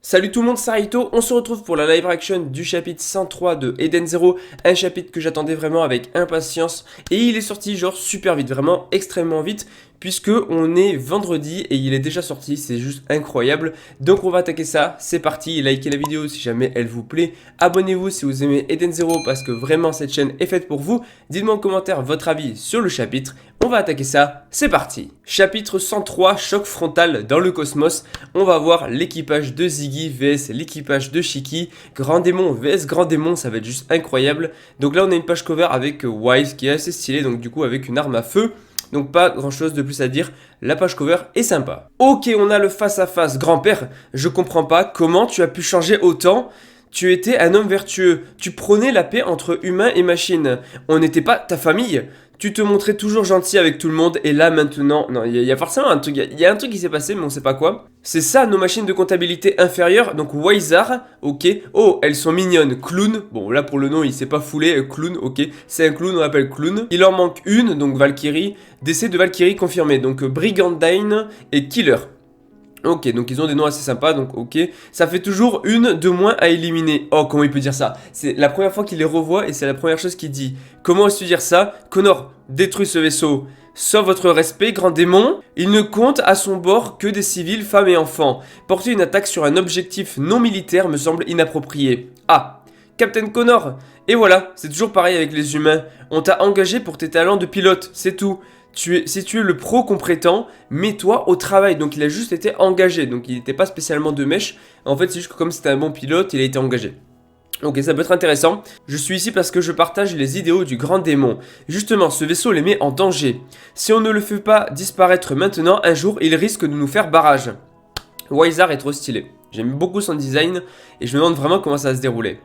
Salut tout le monde, c'est Raito, on se retrouve pour la live action du chapitre 103 de Eden Zero, un chapitre que j'attendais vraiment avec impatience et il est sorti genre super vite, vraiment extrêmement vite puisque on est vendredi et il est déjà sorti, c'est juste incroyable. Donc on va attaquer ça, c'est parti, likez la vidéo si jamais elle vous plaît, abonnez-vous si vous aimez Eden Zero parce que vraiment cette chaîne est faite pour vous, dites-moi en commentaire votre avis sur le chapitre. On va attaquer ça, c'est parti. Chapitre 103, choc frontal dans le cosmos. On va voir l'équipage de Ziggy vs l'équipage de Shiki. Grand démon vs grand démon, ça va être juste incroyable. Donc là on a une page cover avec Wise qui est assez stylé, donc du coup avec une arme à feu. Donc pas grand chose de plus à dire, la page cover est sympa. Ok, on a le face à face. Grand-père, je comprends pas comment tu as pu changer autant. Tu étais un homme vertueux, tu prônais la paix entre humains et machines. On n'était pas ta famille. Tu te montrais toujours gentil avec tout le monde et là maintenant, non, il y a forcément un truc, il y a un truc qui s'est passé mais on sait pas quoi. C'est ça nos machines de comptabilité inférieures, donc Wizard, ok. Oh, elles sont mignonnes, Clown, bon là pour le nom il s'est pas foulé, Clown, ok. C'est un clown, on l'appelle Clown. Il en manque une, donc Valkyrie, décès de Valkyrie confirmé, donc Brigandine et Killer. Ok, donc ils ont des noms assez sympas, donc ok. Ça fait toujours une de moins à éliminer. Oh, comment il peut dire ça? C'est la première fois qu'il les revoit et c'est la première chose qu'il dit. Comment oses-tu dire ça? Connor, détruis ce vaisseau. Sauf votre respect, grand démon. Il ne compte à son bord que des civils, femmes et enfants. Porter une attaque sur un objectif non militaire me semble inapproprié. Ah, Captain Connor. Et voilà, c'est toujours pareil avec les humains. On t'a engagé pour tes talents de pilote, c'est tout. Si tu es le pro qu'on prétend, mets-toi au travail. Donc il a juste été engagé. Donc il n'était pas spécialement de mèche. En fait, c'est juste que comme c'était un bon pilote, il a été engagé. Ok, ça peut être intéressant. Je suis ici parce que je partage les idéaux du grand démon. Justement, ce vaisseau les met en danger. Si on ne le fait pas disparaître maintenant, un jour, il risque de nous faire barrage. Wizard est trop stylé. J'aime beaucoup son design et je me demande vraiment comment ça va se dérouler.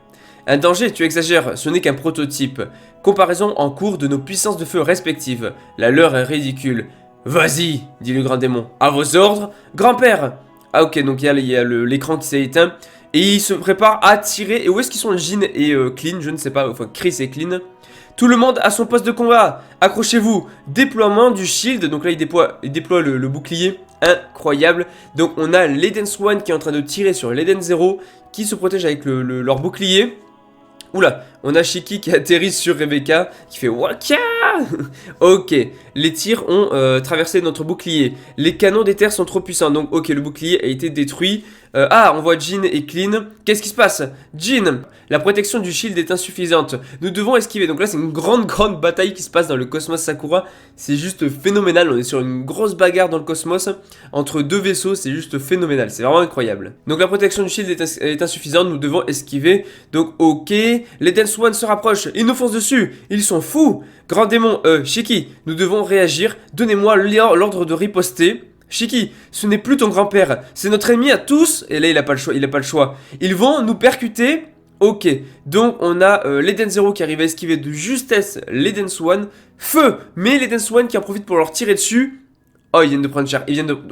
Un danger, tu exagères, ce n'est qu'un prototype. Comparaison en cours de nos puissances de feu respectives. La leur est ridicule. Vas-y, dit le grand démon. À vos ordres, grand-père. Ah ok, donc il y a l'écran qui s'est éteint. Et il se prépare à tirer. Et où est-ce qu'ils sont Jean et Clean? Je ne sais pas, enfin Chris et Clean. Tout le monde à son poste de combat. Accrochez-vous. Déploiement du shield. Donc là, il déploie le bouclier. Incroyable. Donc on a l'Eden Swan qui est en train de tirer sur l'Eden Zero, qui se protège avec leur bouclier. Oula, on a Shiki qui atterrit sur Rebecca, qui fait Waka. Ok, les tirs ont traversé notre bouclier. Les canons des terres sont trop puissants, donc ok, le bouclier a été détruit. On voit Jean et Clean. Qu'est-ce qui se passe? Jean, la protection du shield est insuffisante. Nous devons esquiver. Donc là, c'est une grande bataille qui se passe dans le cosmos Sakura. C'est juste phénoménal. On est sur une grosse bagarre dans le cosmos entre deux vaisseaux. C'est juste phénoménal. C'est vraiment incroyable. Donc la protection du shield est insuffisante. Nous devons esquiver. Donc ok, l'Eden Swan se rapproche. Ils nous foncent dessus. Ils sont fous. Grand démon, Shiki, nous devons réagir. Donnez-moi l'ordre de riposter. Shiki, ce n'est plus ton grand-père, c'est notre ennemi à tous. Et là il a pas le choix, Ils vont nous percuter. Ok, donc on a l'Eden Zero qui arrive à esquiver de justesse l'Eden Swan. Feu, mais l'Eden Swan qui en profite pour leur tirer dessus. Oh, ils viennent de prendre cher,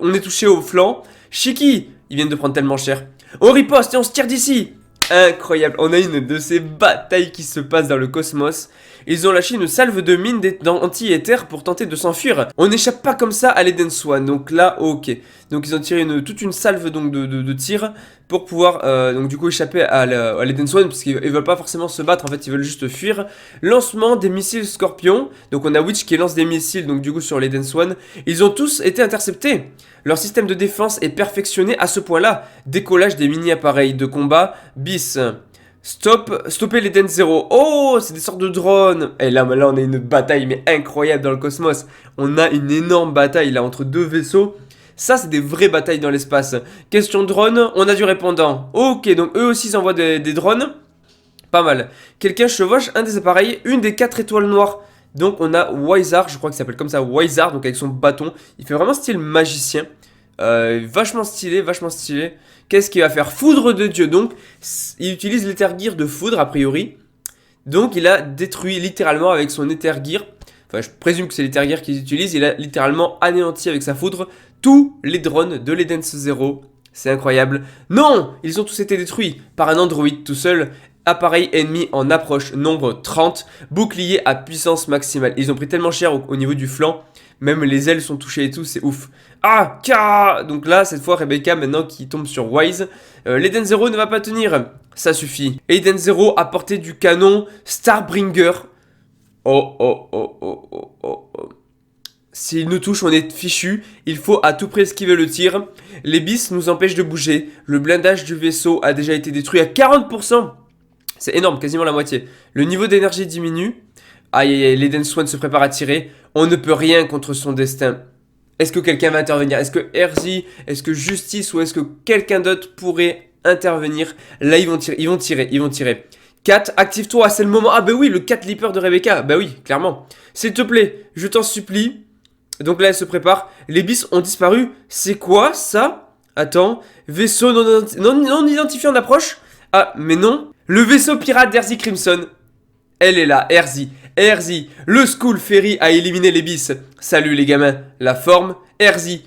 on est touché au flanc. Shiki, ils viennent de prendre tellement cher. On riposte et on se tire d'ici. Incroyable, on a une de ces batailles qui se passe dans le cosmos. Ils ont lâché une salve de mines d'anti-éther pour tenter de s'enfuir. On n'échappe pas comme ça à l'Eden Swan, donc là, ok. Donc ils ont tiré toute une salve donc, de tirs pour pouvoir donc du coup échapper à l'Eden Swan, parce qu'ils veulent pas forcément se battre, en fait ils veulent juste fuir. Lancement des missiles Scorpion, donc on a Witch qui lance des missiles donc du coup sur l'Eden Swan. Ils ont tous été interceptés. Leur système de défense est perfectionné à ce point-là. Décollage des mini-appareils de combat bis. Stopper l'Eden Zero. Oh, c'est des sortes de drones. Et là, on a une bataille mais incroyable dans le cosmos. On a une énorme bataille là entre deux vaisseaux. Ça, c'est des vraies batailles dans l'espace. Question drone, on a du répondant. Ok, donc eux aussi ils envoient des drones. Pas mal. Quelqu'un chevauche un des appareils, une des 4 étoiles noires. Donc on a Wizard, je crois qu'il s'appelle comme ça, Wizard, donc avec son bâton. Il fait vraiment style magicien. Vachement stylé, vachement stylé. Qu'est-ce qu'il va faire? Foudre de Dieu. Donc il utilise l'Ether Gear de foudre a priori. Donc il a détruit littéralement avec son Ether Gear. Enfin je présume que c'est l'Ether Gear qu'ils utilisent. Il a littéralement anéanti avec sa foudre tous les drones de l'Eden Zero. C'est incroyable. Non, ils ont tous été détruits par un androïde tout seul. appareil ennemi en approche, nombre 30, bouclier à puissance maximale. Ils ont pris tellement cher au niveau du flanc, même les ailes sont touchées et tout, c'est ouf. Ah, K. Donc là, cette fois, Rebecca, maintenant qui tombe sur Wise. L'Eden Zero ne va pas tenir, ça suffit. Eden Zero a porté du canon Starbringer. Oh. S'il nous touche, on est fichu. Il faut à tout prix esquiver le tir. Les bis nous empêchent de bouger. Le blindage du vaisseau a déjà été détruit à 40%. C'est énorme, quasiment la moitié. Le niveau d'énergie diminue. Aïe, l'Eden Swan se prépare à tirer. On ne peut rien contre son destin. Est-ce que quelqu'un va intervenir? Est-ce que Erzi, est-ce que Justice ou est-ce que quelqu'un d'autre pourrait intervenir? Là, ils vont tirer. 4, active-toi, c'est le moment. Ah bah oui, le 4 Leaper de Rebecca. Bah oui, clairement. S'il te plaît, je t'en supplie. Donc là, elle se prépare. Les bis ont disparu. C'est quoi ça? Attends. Vaisseau non identifié en approche. Ah, mais non. Le vaisseau pirate d'Erzi Crimson. Elle est là, Erzi. Le School Ferry a éliminé les bis. Salut les gamins. La forme, Erzi.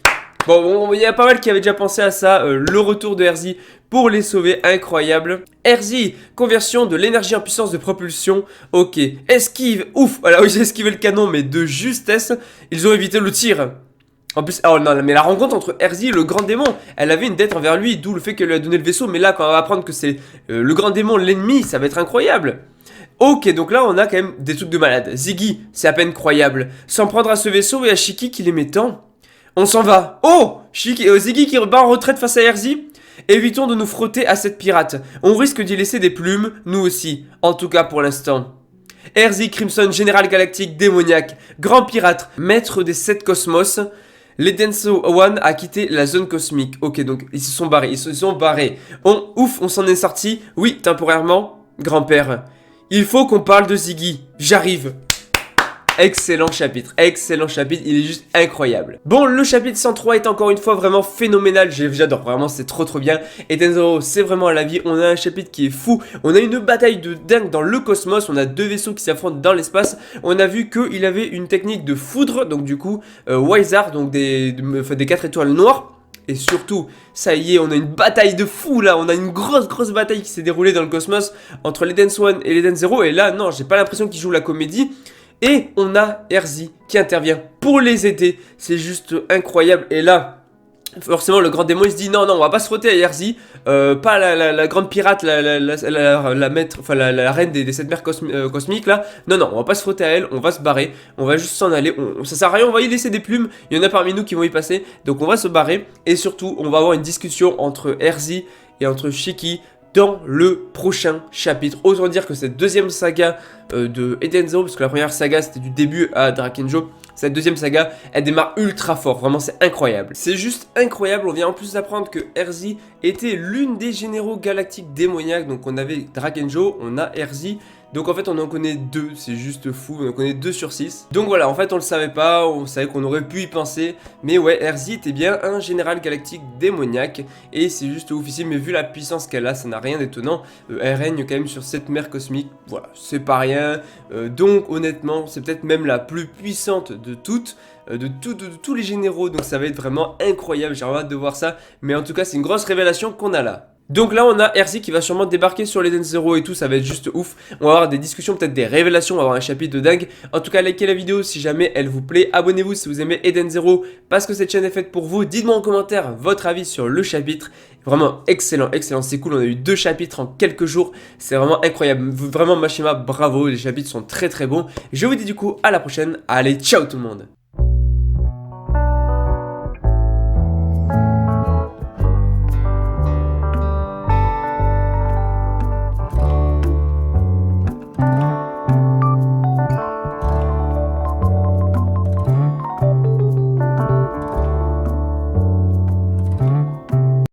Bon, il y a pas mal qui avaient déjà pensé à ça. Le retour de Erzi pour les sauver, incroyable. Erzi, conversion de l'énergie en puissance de propulsion. Ok, esquive, ouf. Voilà, oui, j'ai esquivé le canon, mais de justesse. Ils ont évité le tir. En plus, oh non, mais la rencontre entre Erzi et le grand démon, elle avait une dette envers lui, d'où le fait qu'elle lui a donné le vaisseau. Mais là, quand on va apprendre que c'est le grand démon, l'ennemi, ça va être incroyable. Ok, donc là, on a quand même des trucs de malade. Ziggy, c'est à peine croyable. S'en prendre à ce vaisseau et à Shiki qui l'aimait tant. On s'en va. Oh, Ziggy qui bat en retraite face à Erzi. Évitons de nous frotter à cette pirate. On risque d'y laisser des plumes, nous aussi. En tout cas pour l'instant. Erzi Crimson, général galactique, démoniaque, grand pirate, maître des 7 cosmos. L'Eden One a quitté la zone cosmique. Ok, donc ils se sont barrés. On s'en est sorti. Oui, temporairement. Grand-père. Il faut qu'on parle de Ziggy. J'arrive. Excellent chapitre, il est juste incroyable. Bon, le chapitre 103 est encore une fois vraiment phénoménal, j'adore, vraiment c'est trop bien. Eden Zero, c'est vraiment à la vie, on a un chapitre qui est fou, on a une bataille de dingue dans le cosmos, on a 2 vaisseaux qui s'affrontent dans l'espace, on a vu qu'il avait une technique de foudre, donc du coup, Wizard, donc des 4 étoiles noires. Et surtout, ça y est, on a une bataille de fou là, on a une grosse bataille qui s'est déroulée dans le cosmos entre l'Eden Swan et l'Eden Zero, et là, non, j'ai pas l'impression qu'ils jouent la comédie. Et on a Erzi qui intervient pour les aider. C'est juste incroyable. Et là, forcément, le grand démon, il se dit non, on va pas se frotter à Erzi. Pas la grande pirate, la maître, enfin la reine des 7 mers cosmiques là. Non, on va pas se frotter à elle, on va se barrer. On va juste s'en aller. Ça sert à rien, on va y laisser des plumes. Il y en a parmi nous qui vont y passer. Donc on va se barrer. Et surtout, on va avoir une discussion entre Erzi et entre Shiki dans le prochain chapitre. Autant dire que cette deuxième saga de Eden Zero, parce que la première saga c'était du début à Drakenjo, cette deuxième saga elle démarre ultra fort, vraiment c'est incroyable. C'est juste incroyable, on vient en plus d'apprendre que Erzi était l'une des généraux galactiques démoniaques, donc on avait Drakenjo, on a Erzi. Donc en fait on en connaît 2, c'est juste fou, on en connaît 2 sur 6. Donc voilà, en fait on le savait pas, on savait qu'on aurait pu y penser. Mais ouais, Erzi était bien un général galactique démoniaque. Et c'est juste oufissime, mais vu la puissance qu'elle a, ça n'a rien d'étonnant. Elle règne quand même sur cette mer cosmique, voilà, c'est pas rien. Donc honnêtement, c'est peut-être même la plus puissante de toutes. De tous les généraux, donc ça va être vraiment incroyable, j'ai hâte de voir ça. Mais en tout cas c'est une grosse révélation qu'on a là. Donc là on a Erzi qui va sûrement débarquer sur l'Eden Zero et tout, ça va être juste ouf. On va avoir des discussions, peut-être des révélations, on va avoir un chapitre de dingue. En tout cas likez la vidéo si jamais elle vous plaît, abonnez-vous si vous aimez Eden Zero parce que cette chaîne est faite pour vous. Dites-moi en commentaire votre avis sur le chapitre. Vraiment excellent, c'est cool, on a eu 2 chapitres en quelques jours, c'est vraiment incroyable. Vraiment Mashima, bravo, les chapitres sont très bons. Je vous dis du coup à la prochaine, allez ciao tout le monde.